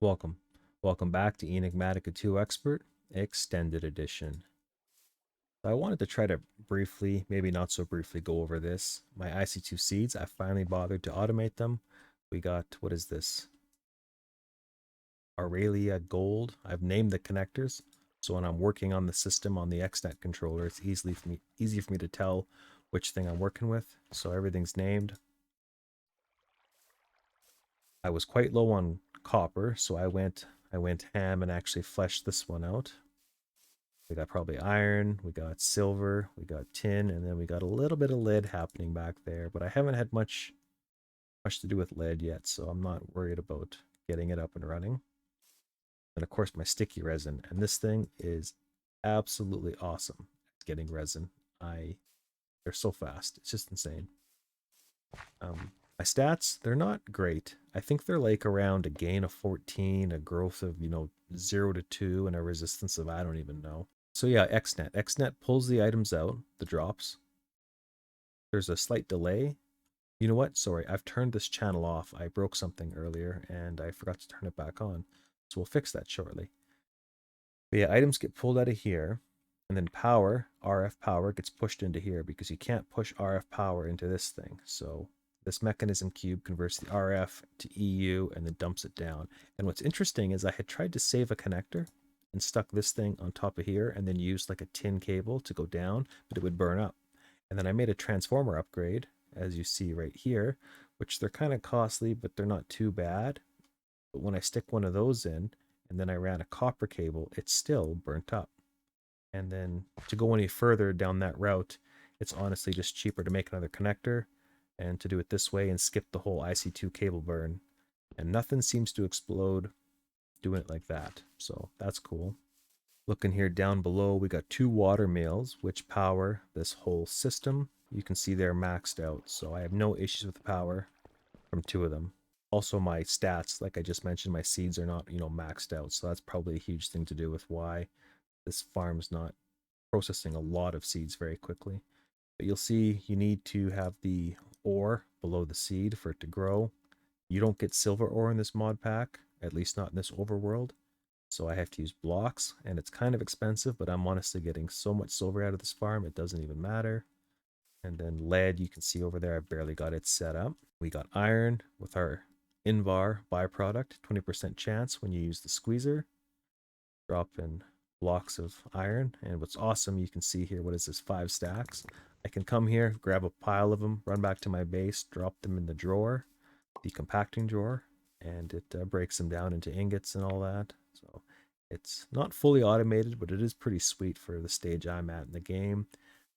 Welcome. Welcome back to Enigmatica 2 Expert Extended Edition. I wanted to try to briefly, maybe not so briefly, go over this. My IC2 seeds, I finally bothered to automate them. We got, what is this? Aurelia Gold. I've named the connectors, so when I'm working on the system on the Xnet controller, it's easy for me to tell which thing I'm working with. So everything's named. I was quite low on copper, so I went ham and actually fleshed this one out. We got probably iron, we got silver, we got tin, and then we got a little bit of lead happening back there. But I haven't had much to do with lead yet, so I'm not worried about getting it up and running. And of course, my sticky resin, and this thing is absolutely awesome at getting resin. They're so fast, it's just insane. My stats, they're not great. I think they're like around a gain of 14, a growth of 0 to 2, and a resistance of I don't even know. So yeah, Xnet. Xnet pulls the items out, the drops. There's a slight delay. You know what? Sorry, I've turned this channel off. I broke something earlier and I forgot to turn it back on. So we'll fix that shortly. But yeah, items get pulled out of here, and then power, RF power, gets pushed into here because you can't push RF power into this thing. So this mechanism cube converts the RF to EU and then dumps it down. And what's interesting is I had tried to save a connector and stuck this thing on top of here and then used like a tin cable to go down, but it would burn up. And then I made a transformer upgrade, as you see right here, which they're kind of costly, but they're not too bad. But when I stick one of those in, and then I ran a copper cable, it's still burnt up. And then to go any further down that route, it's honestly just cheaper to make another connector and to do it this way and skip the whole IC2 cable burn. And nothing seems to explode doing it like that. So that's cool. Looking here down below, we got 2 water mills which power this whole system. You can see they're maxed out, so I have no issues with the power from 2 of them. Also, my stats, like I just mentioned, my seeds are not, maxed out, so that's probably a huge thing to do with why this farm's not processing a lot of seeds very quickly. But you'll see you need to have the ore below the seed for it to grow. You don't get silver ore in this mod pack, at least not in this overworld. So I have to use blocks, and it's kind of expensive, but I'm honestly getting so much silver out of this farm, it doesn't even matter. And then lead, you can see over there, I've barely got it set up. We got iron with our Invar byproduct, 20% chance when you use the squeezer. Drop in blocks of iron, and what's awesome, you can see here, what is this, 5 stacks. I can come here, grab a pile of them, run back to my base, drop them in the drawer, the compacting drawer, and it breaks them down into ingots and all that. So it's not fully automated, but it is pretty sweet for the stage I'm at in the game.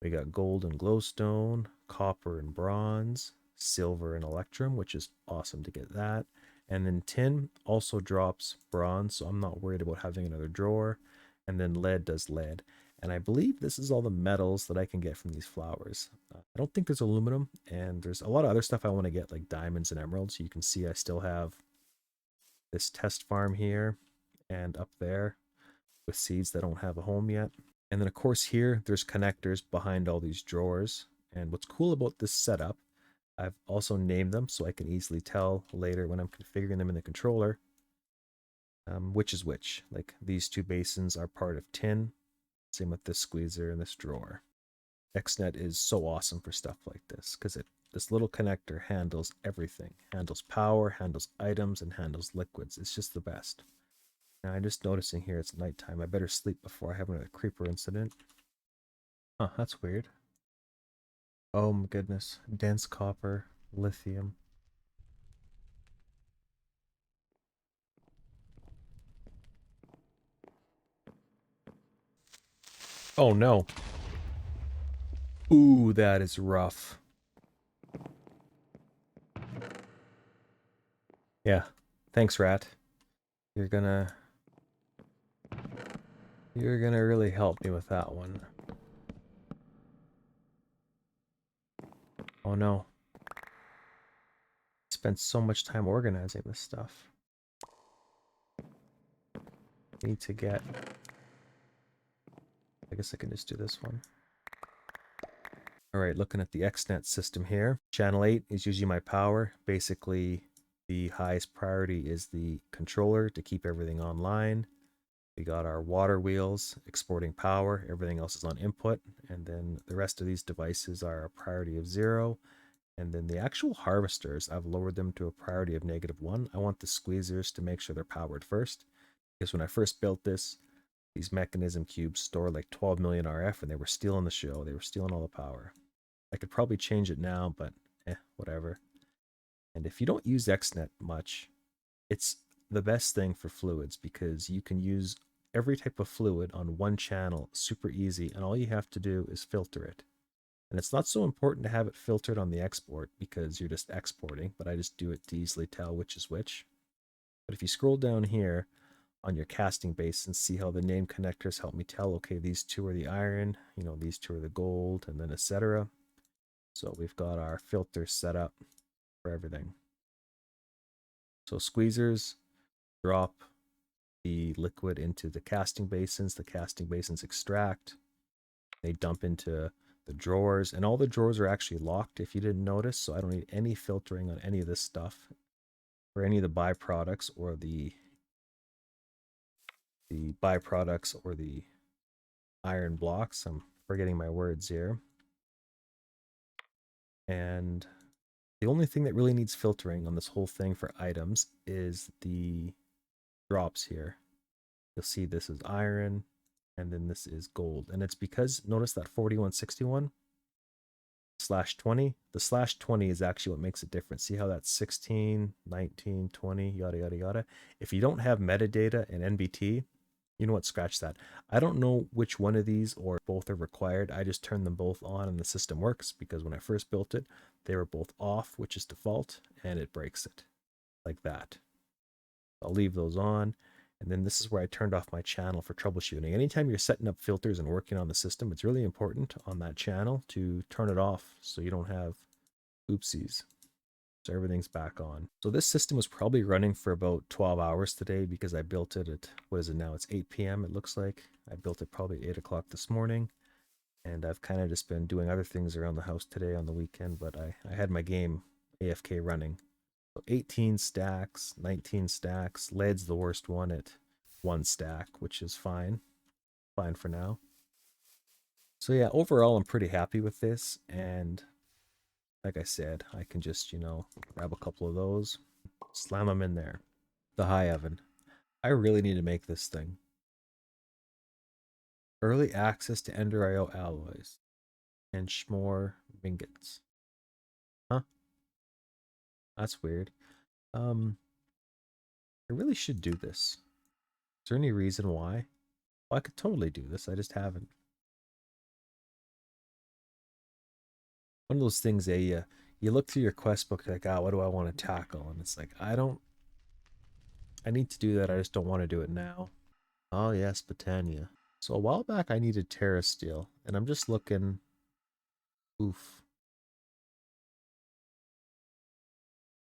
We got gold and glowstone, copper and bronze, silver and electrum, which is awesome to get that. And then tin also drops bronze, so I'm not worried about having another drawer. And then lead does lead. And I believe this is all the metals that I can get from these flowers. I don't think there's aluminum, and there's a lot of other stuff I want to get, like diamonds and emeralds. You can see I still have this test farm here and up there with seeds that don't have a home yet. And then of course here, there's connectors behind all these drawers. And what's cool about this setup, I've also named them so I can easily tell later when I'm configuring them in the controller which is which. Like these 2 basins are part of tin. Same with this squeezer and this drawer. Xnet is so awesome for stuff like this because this little connector handles everything. Handles power, handles items, and handles liquids. It's just the best. Now I'm just noticing here it's nighttime. I better sleep before I have another creeper incident. Huh, that's weird. Oh my goodness. Dense copper, lithium. Oh no. Ooh, that is rough. Yeah. Thanks, rat. You're gonna really help me with that one. Oh no. Spent so much time organizing this stuff. Need to get... I guess I can just do this one. Alright, looking at the Xnet system here. Channel 8 is usually my power. Basically, The highest priority is the controller to keep everything online. We got our water wheels exporting power. Everything else is on input. And then the rest of these devices are a priority of 0. And then the actual harvesters, I've lowered them to a priority of -1. I want the squeezers to make sure they're powered first. Because when I first built this, these mechanism cubes store like 12 million RF and they were stealing the show. They were stealing all the power. I could probably change it now, but whatever. And if you don't use Xnet much, it's the best thing for fluids because you can use every type of fluid on one channel super easy, and all you have to do is filter it. And it's not so important to have it filtered on the export because you're just exporting, but I just do it to easily tell which is which. But if you scroll down here on your casting basin, see how the name connectors help me tell, okay, these two are the iron, you know, these two are the gold, and then etc. So we've got our filter set up for everything. So squeezers drop the liquid into the casting basins extract, they dump into the drawers, and all the drawers are actually locked if you didn't notice, so I don't need any filtering on any of this stuff or any of the byproducts or the iron blocks. I'm forgetting my words here. And the only thing that really needs filtering on this whole thing for items is the drops here. You'll see this is iron, and then this is gold. And it's because, notice that 4161 /20, the /20 is actually what makes it different. See how that's 16, 19, 20, yada, yada, yada. If you don't have metadata and NBT, you know what, scratch that. I don't know which one of these or both are required. I just turn them both on and the system works because when I first built it, they were both off, which is default, and it breaks it like that. I'll leave those on. And then this is where I turned off my channel for troubleshooting. Anytime you're setting up filters and working on the system, it's really important on that channel to turn it off so you don't have oopsies. So everything's back on. So this system was probably running for about 12 hours today because I built it at, what is it now? It's 8 p.m. it looks like. I built it probably 8 o'clock this morning. And I've kind of just been doing other things around the house today on the weekend, but I had my game AFK running. So 18 stacks, 19 stacks. Lead's the worst one at 1 stack, which is fine. Fine for now. So yeah, overall I'm pretty happy with this, and like I said, I can just, you know, grab a couple of those, slam them in there. The high oven. I really need to make this thing. Early access to Ender IO alloys and Schmore ingots. Huh? That's weird. I really should do this. Is there any reason why? Well, I could totally do this. I just haven't. One of those things, you look through your quest book like, what do I want to tackle? And it's like, I need to do that. I just don't want to do it now. Oh yes, Botania. So a while back I needed Terrasteel, and I'm just looking. Oof.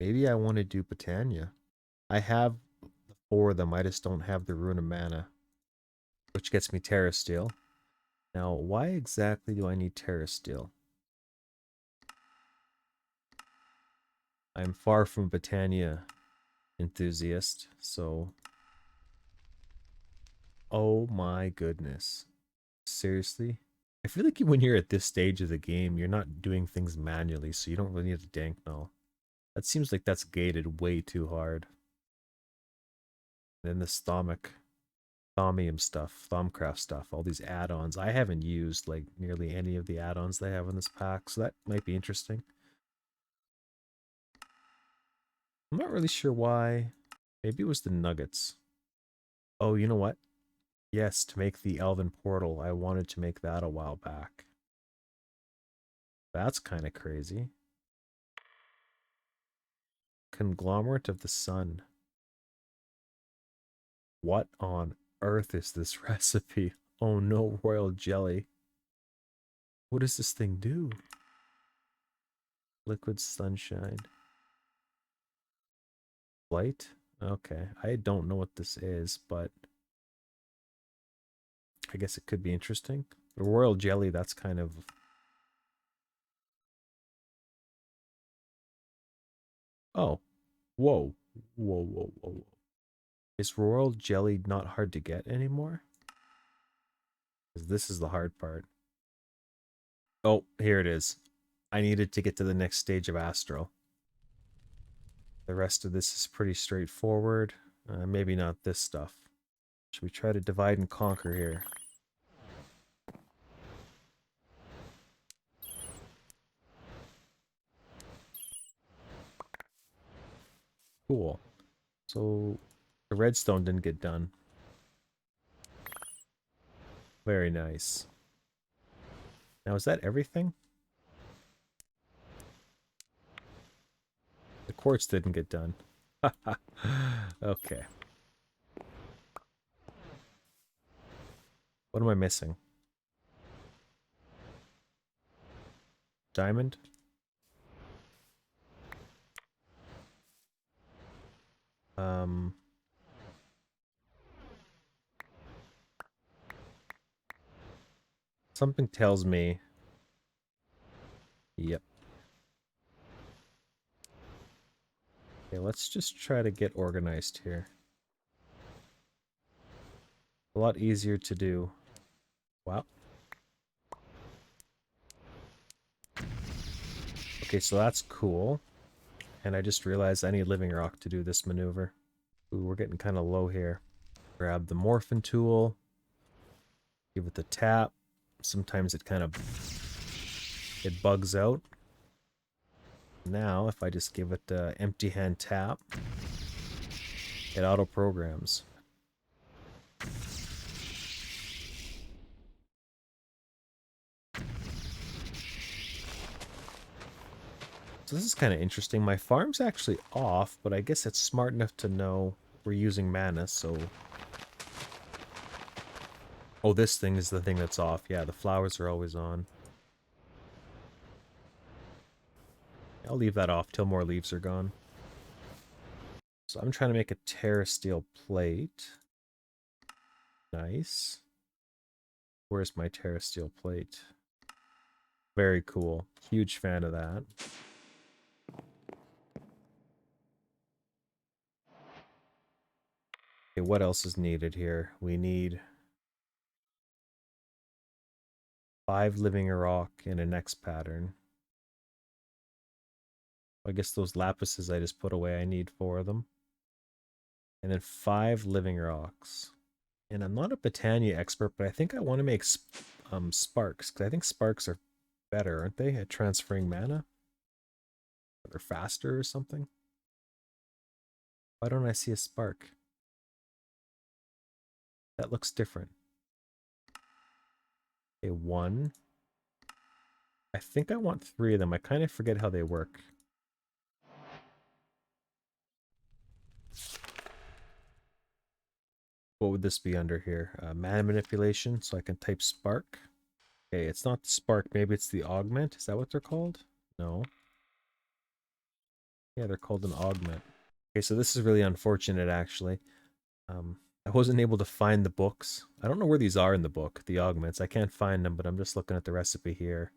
Maybe I want to do Botania. I have 4 of them. I just don't have the Rune of Mana, which gets me Terrasteel. Now, why exactly do I need Terrasteel? I'm far from Botania enthusiast, so... Oh my goodness. Seriously? I feel like when you're at this stage of the game, you're not doing things manually, so you don't really need a dank null. That seems like that's gated way too hard. And then this Thaumium stuff, Thaumcraft stuff, all these add-ons. I haven't used like nearly any of the add-ons they have in this pack, so that might be interesting. I'm not really sure why. Maybe it was the nuggets. Oh, you know what? Yes, to make the Elven Portal. I wanted to make that a while back. That's kind of crazy. Conglomerate of the Sun. What on earth is this recipe? Oh no, royal jelly. What does this thing do? Liquid sunshine. Light? Okay, I don't know what this is, but I guess it could be interesting. The royal jelly, that's kind of... Oh. Whoa. Whoa, whoa, whoa, whoa. Is royal jelly not hard to get anymore? Because this is the hard part. Oh, here it is. I needed to get to the next stage of Astral. The rest of this is pretty straightforward. Maybe not this stuff. Should we try to divide and conquer here? Cool. So the redstone didn't get done. Very nice. Now, is that everything? The quartz didn't get done. Okay. What am I missing? Diamond? Um... Something tells me... Yep. Okay, let's just try to get organized here. A lot easier to do. Wow. Okay, so that's cool. And I just realized I need living rock to do this maneuver. Ooh, we're getting kind of low here. Grab the morphin tool. Give it the tap. Sometimes it kind of... it bugs out. Now, if I just give it an empty hand tap, it auto-programs. So this is kind of interesting. My farm's actually off, but I guess it's smart enough to know we're using mana, so... Oh, this thing is the thing that's off. Yeah, the flowers are always on. I'll leave that off till more leaves are gone. So I'm trying to make a Terrasteel plate. Nice. Where's my Terrasteel plate? Very cool. Huge fan of that. Okay, what else is needed here? We need 5 living rock in a next pattern. I guess those lapises I just put away, I need 4 of them. And then 5 living rocks. And I'm not a Botania expert, but I think I want to make sparks, because I think sparks are better, aren't they, at transferring mana? They're faster or something? Why don't I see a spark? That looks different. Okay, 1. I think I want 3 of them. I kind of forget how they work. What would this be under here? Mana manipulation, so I can type spark. Okay, it's not the spark. Maybe it's the augment. Is that what they're called? No. Yeah, they're called an augment. Okay, so this is really unfortunate, actually. I wasn't able to find the books. I don't know where these are in the book, the augments. I can't find them, but I'm just looking at the recipe here.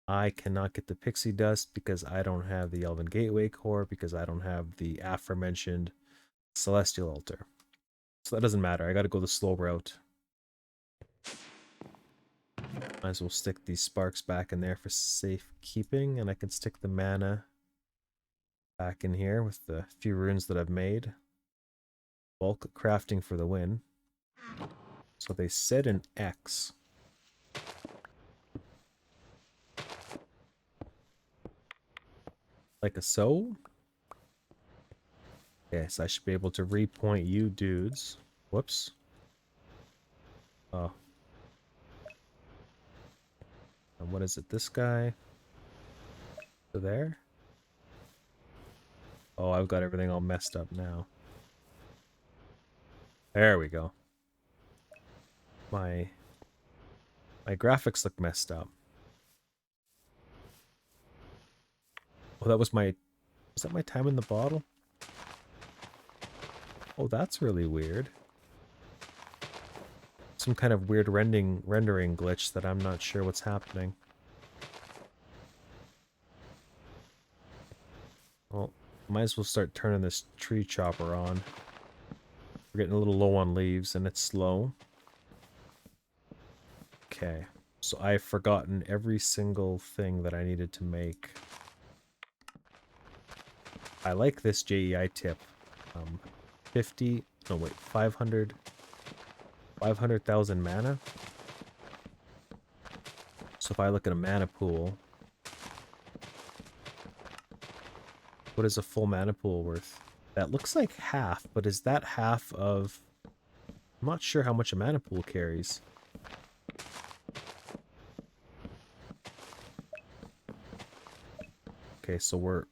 I cannot get the pixie dust because I don't have the Elven Gateway core, because I don't have the aforementioned Celestial Altar. So that doesn't matter. I gotta go the slow route. Might as well stick these sparks back in there for safekeeping, and I can stick the mana back in here with the few runes that I've made. Bulk crafting for the win. So they said an X. Like a so? Yes, I should be able to repoint you dudes. Whoops. Oh. And what is it? This guy? To there? Oh, I've got everything all messed up now. There we go. My graphics look messed up. Oh, that was my... Was that my time in the bottle? Oh, that's really weird. Some kind of weird rendering glitch that I'm not sure what's happening. Well, Might as well start turning this tree chopper on. We're getting a little low on leaves and it's slow. Okay. So I've forgotten every single thing that I needed to make. I like this JEI tip. 50, no wait, 500,000 mana. So if I look at a mana pool, what is a full mana pool worth? That looks like half, but is that half of... I'm not sure how much a mana pool carries. Okay, so we're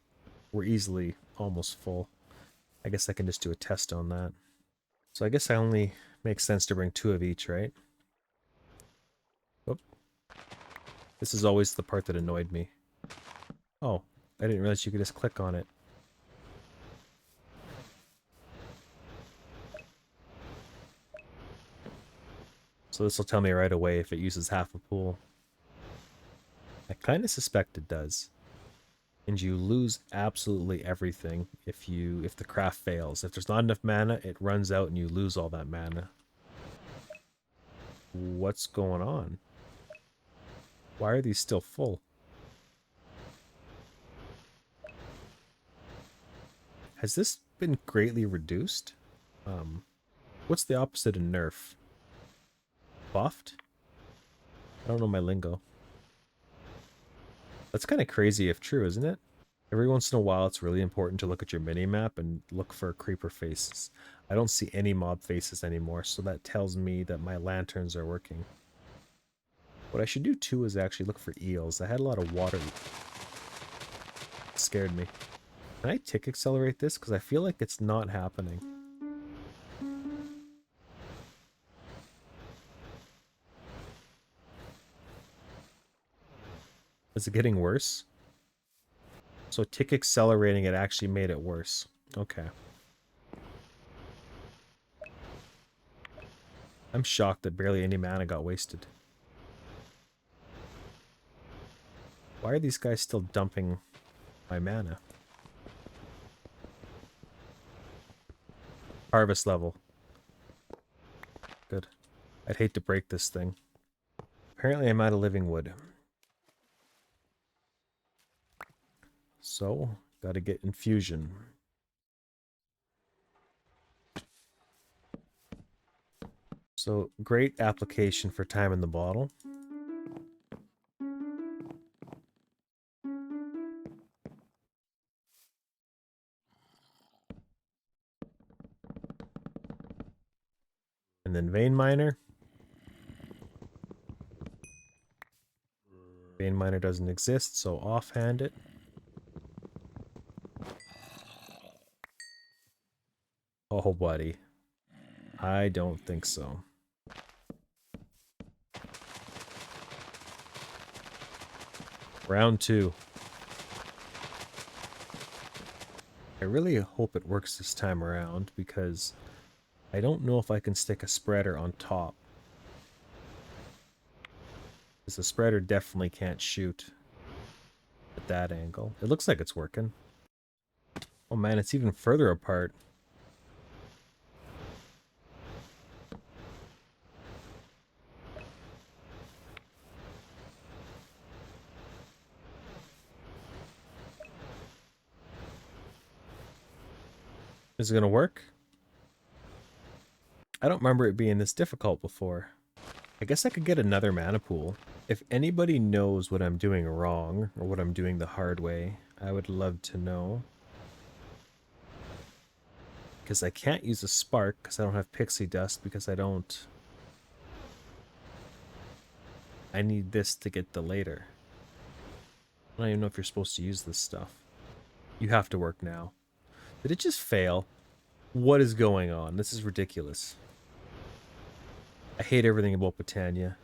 easily almost full. I guess I can just do a test on that. So I guess I only makes sense to bring 2 of each, right? Oop. This is always the part that annoyed me. Oh, I didn't realize you could just click on it. So this will tell me right away if it uses half a pool. I kind of suspect it does. And you lose absolutely everything if the craft fails. If there's not enough mana, it runs out and you lose all that mana. What's going on? Why are these still full? Has this been greatly reduced? What's the opposite of nerf? Buffed? I don't know my lingo. That's kind of crazy if true, isn't it? Every once in a while, it's really important to look at your mini-map and look for creeper faces. I don't see any mob faces anymore, so that tells me that my lanterns are working. What I should do too is actually look for eels. I had a lot of water. It scared me. Can I tick accelerate this? Because I feel like it's not happening. Is it getting worse? So tick accelerating it actually made it worse. Okay. I'm shocked that barely any mana got wasted. Why are these guys still dumping my mana? Harvest level. Good. I'd hate to break this thing. Apparently I'm out of living wood. So, gotta get infusion. So, great application for time in the bottle. And then vein miner. Vein miner doesn't exist, so offhand it. Oh, buddy. I don't think so. Round 2. I really hope it works this time around, because I don't know if I can stick a spreader on top. Because the spreader definitely can't shoot at that angle. It looks like it's working. Oh man, it's even further apart. Is it gonna work? I don't remember it being this difficult before. I guess I could get another mana pool. If anybody knows what I'm doing wrong, or what I'm doing the hard way, I would love to know. Because I can't use a spark, because I don't have pixie dust, because I don't... I need this to get the later. I don't even know if you're supposed to use this stuff. You have to work now. Did it just fail? What is going on? This is ridiculous. I hate everything about Botania.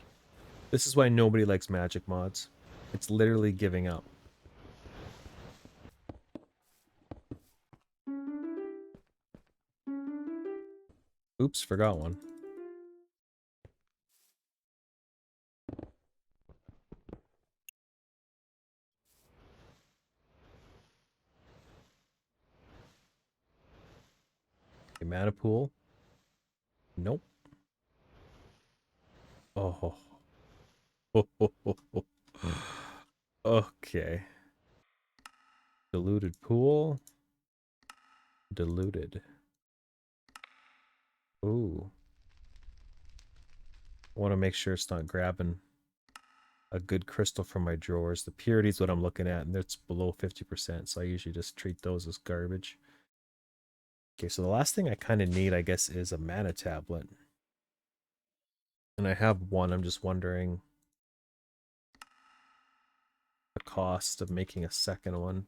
This is why nobody likes magic mods. It's literally giving up. Oops, forgot one. pool? Nope. Oh. Okay. Diluted pool. Diluted. Ooh. I want to make sure it's not grabbing a good crystal from my drawers. The purity is what I'm looking at, and it's below 50%, so I usually just treat those as garbage. Okay, so the last thing I kind of need, I guess, is a mana tablet. And I have one. I'm just wondering the cost of making a second one.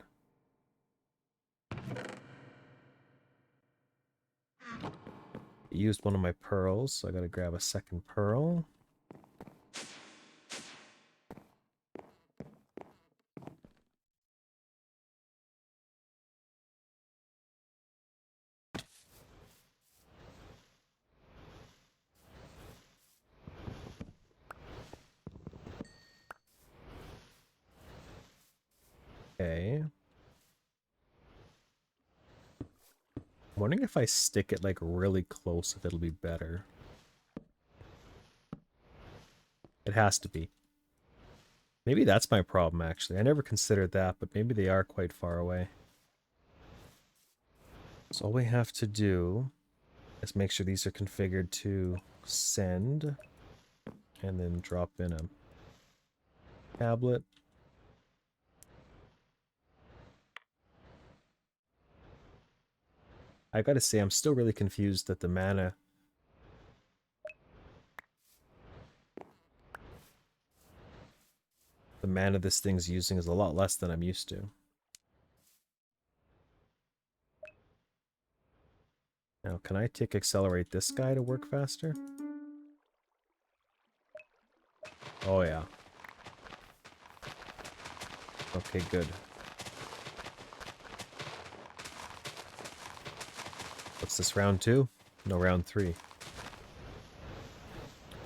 I used one of my pearls, so I gotta grab a second pearl. Okay. I'm wondering if I stick it like really close, if it'll be better. It has to be. Maybe that's my problem, actually. I never considered that, but maybe they are quite far away. So all we have to do is make sure these are configured to send, and then drop in a tablet. I gotta say, I'm still really confused that the mana this thing's using is a lot less than I'm used to. Now, can I accelerate this guy to work faster? Oh yeah. Okay, good. What's this, round 2? No, round 3.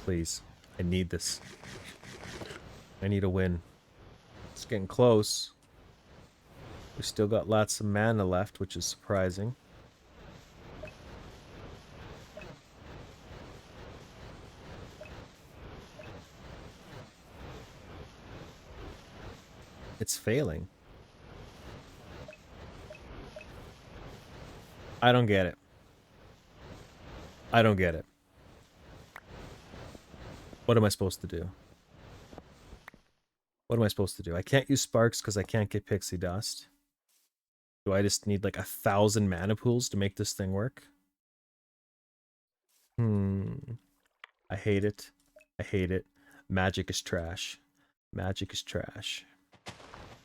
Please. I need this. I need a win. It's getting close. We still got lots of mana left, which is surprising. It's failing. I don't get it. I don't get it. What am I supposed to do? What am I supposed to do? I can't use sparks because I can't get pixie dust. Do I just need like 1,000 mana pools to make this thing work? I hate it. I hate it. Magic is trash. Magic is trash.